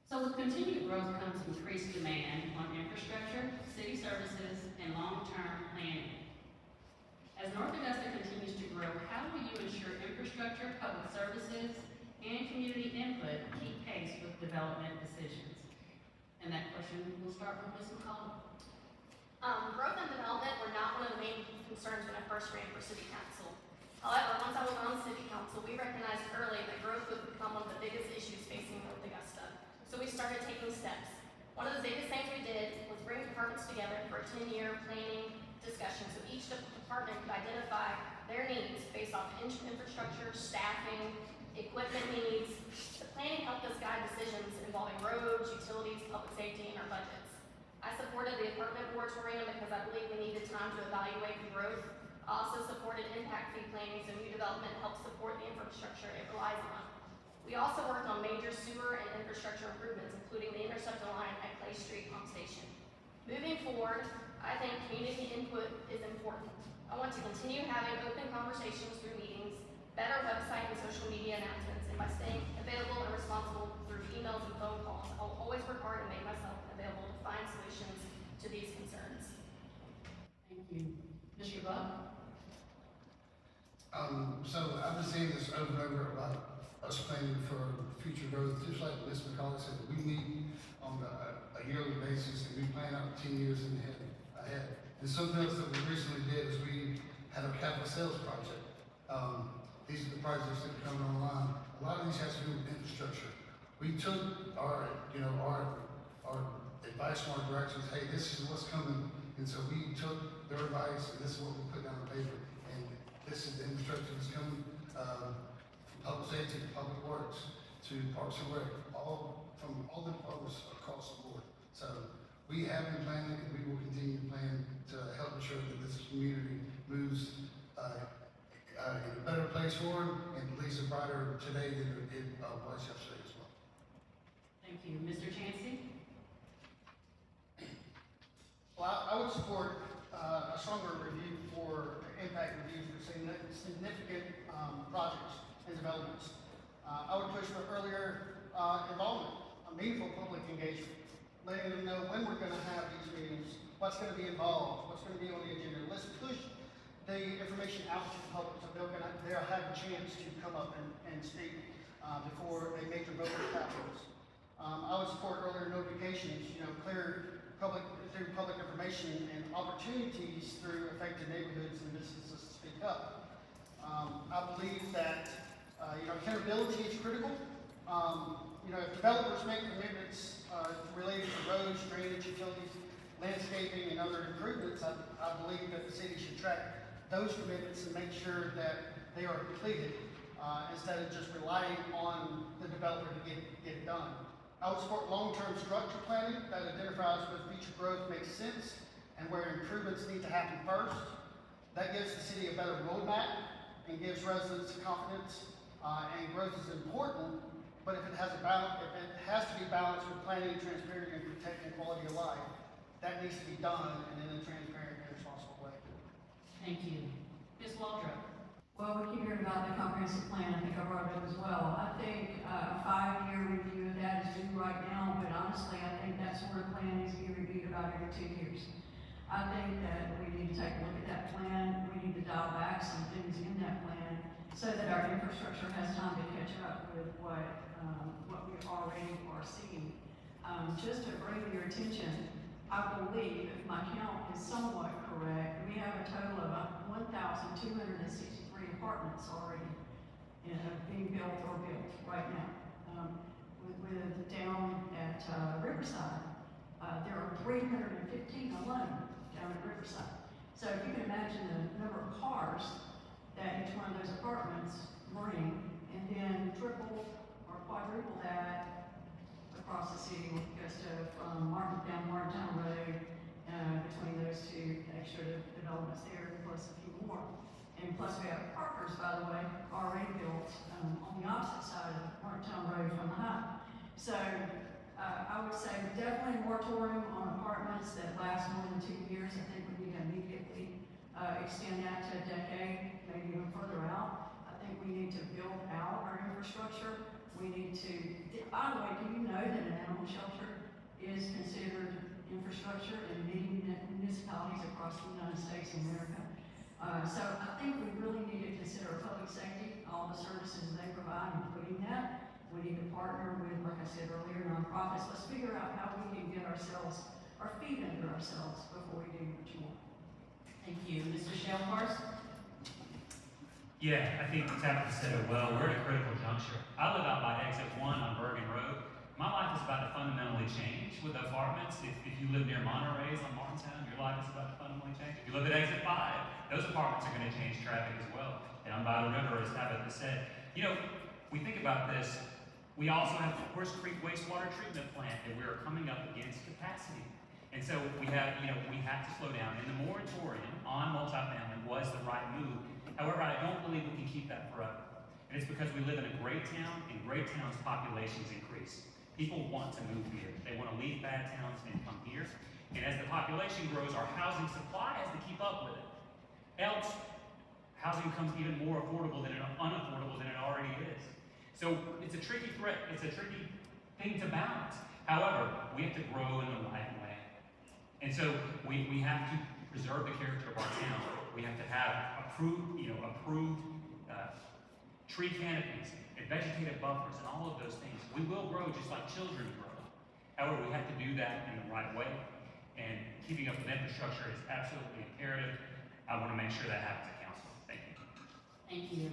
So with continued growth comes increased demand on infrastructure, city services, and long-term planning. As North Augusta continues to grow, how will you ensure infrastructure, public services, and community input keep pace with development decisions? And that question will start with Ms. McCauley. Growth and development were not one of the main concerns when I first ran for city council. However, once I was on city council, we recognized early that growth would become one of the biggest issues facing North Augusta. So we started taking steps. One of the biggest things we did was bring departments together for a 10-year planning discussion, so each department could identify their needs based off infrastructure, staffing, equipment needs. The planning helped us guide decisions involving roads, utilities, public safety, and our budgets. I supported the apartment moratorium because I believe we needed time to evaluate the growth. I also supported impact fee planning so new development helps support the infrastructure it relies on. We also worked on major sewer and infrastructure improvements, including the interceptor line at Clay Street Pump Station. Moving forward, I think community input is important. I want to continue having open conversations through meetings, better website and social media announcements, and by staying available and responsible through emails and phone calls. I will always work hard and make myself available to find solutions to these concerns. Thank you. Mr. Buck? So I've been saying this over and over about us planning for future growth, just like Ms. McCauley said, we meet on a yearly basis and we plan out 10 years ahead. And something else that we recently did is we had a capital sales project. These are the projects that are coming online. A lot of these has to do with infrastructure. We took our advice from our directions, hey, this is what's coming. And so we took their advice and this is what we put down on paper. And this is the infrastructure that's coming, from public safety to public works to Parks and Rec, from all the departments across the board. So we have been planning and we will continue to plan to help ensure that this community moves in a better place forward and leaves it brighter today than it was yesterday as well. Thank you. Mr. Chancey? Well, I would support a stronger review for impact reviews for significant projects and developments. I would push for earlier involvement, a meaningful public engagement, letting them know when we're going to have these meetings, what's going to be involved, what's going to be on the agenda. Let's push the information out to the public so they'll have a chance to come up and speak before a major vote happens. I would support earlier notifications, clear public information and opportunities through affected neighborhoods and businesses to speak up. I believe that accountability is critical. If developers make commitments related to roads, drainage, utilities, landscaping, and other improvements, I believe that the city should track those commitments and make sure that they are completed instead of just relying on the developer to get it done. I would support long-term structure planning that identifies where future growth makes sense and where improvements need to happen first. That gives the city a better roadmap and gives residents confidence. And growth is important, but if it has to be balanced with planning, transparency, and protecting quality of life, that needs to be done and in a transparent and responsible way. Thank you. Ms. Waldrop? Well, we keep hearing about the comprehensive plan. I think I brought it up as well. I think a 5-year review of that is due right now, but honestly, I think that sort of plan needs to be reviewed about every 2 years. I think that we need to take a look at that plan. We need to dial back some things in that plan so that our infrastructure has time to catch up with what we already are seeing. Just to bring to your attention, I believe, if my count is somewhat correct, we have a total of 1,263 apartments already being built or built right now. With down at Riverside, there are 315 alone down at Riverside. So if you can imagine the number of cars that each one of those apartments bring, and then triple or quadruple that across the city, goes to from down Martintown Road, between those two extra developments there, plus a few more. And plus we have Parkers, by the way, already built on the opposite side of Martintown Road from the high. So I would say definitely a moratorium on apartments that last more than 2 years. I think we need to immediately extend that to a decade, maybe even further out. I think we need to build out our infrastructure We need to, by the way, do you know that an animal shelter is considered infrastructure in many municipalities across the United States of America? So I think we really need to consider public safety, all the services they provide, including that. We need to partner with, like I said earlier, nonprofits. Let's figure out how we can get ourselves, our feet under ourselves before we do much more. Thank you. Mr. Shellhorse? Yeah, I think Tabitha said it well. We're at a critical juncture. I live out by exit 1 on Bergen Road. My life is about to fundamentally change with apartments. If you live near Monterey's on Martintown, your life is about to fundamentally change. If you live at exit 5, those apartments are going to change traffic as well. And I'm by the river, as Tabitha said. You know, we think about this. We also have the Horse Creek wastewater treatment plant that we're coming up against capacity. And so we have to slow down. And the moratorium on multifamily was the right move. However, I don't believe we can keep that forever. And it's because we live in a great town, and great towns' populations increase. People want to move here. They want to leave bad towns and come here. And as the population grows, our housing supply has to keep up with it. Else, housing becomes even more unaffordable than it already is. So it's a tricky threat. It's a tricky thing to balance. However, we have to grow in the right way. And so we have to preserve the character of our town. We have to have approved tree canopies and vegetative buffers and all of those things. We will grow just like children grow. However, we have to do that in the right way. And keeping up with infrastructure is absolutely imperative. I want to make sure that happens at council. Thank you. Thank you.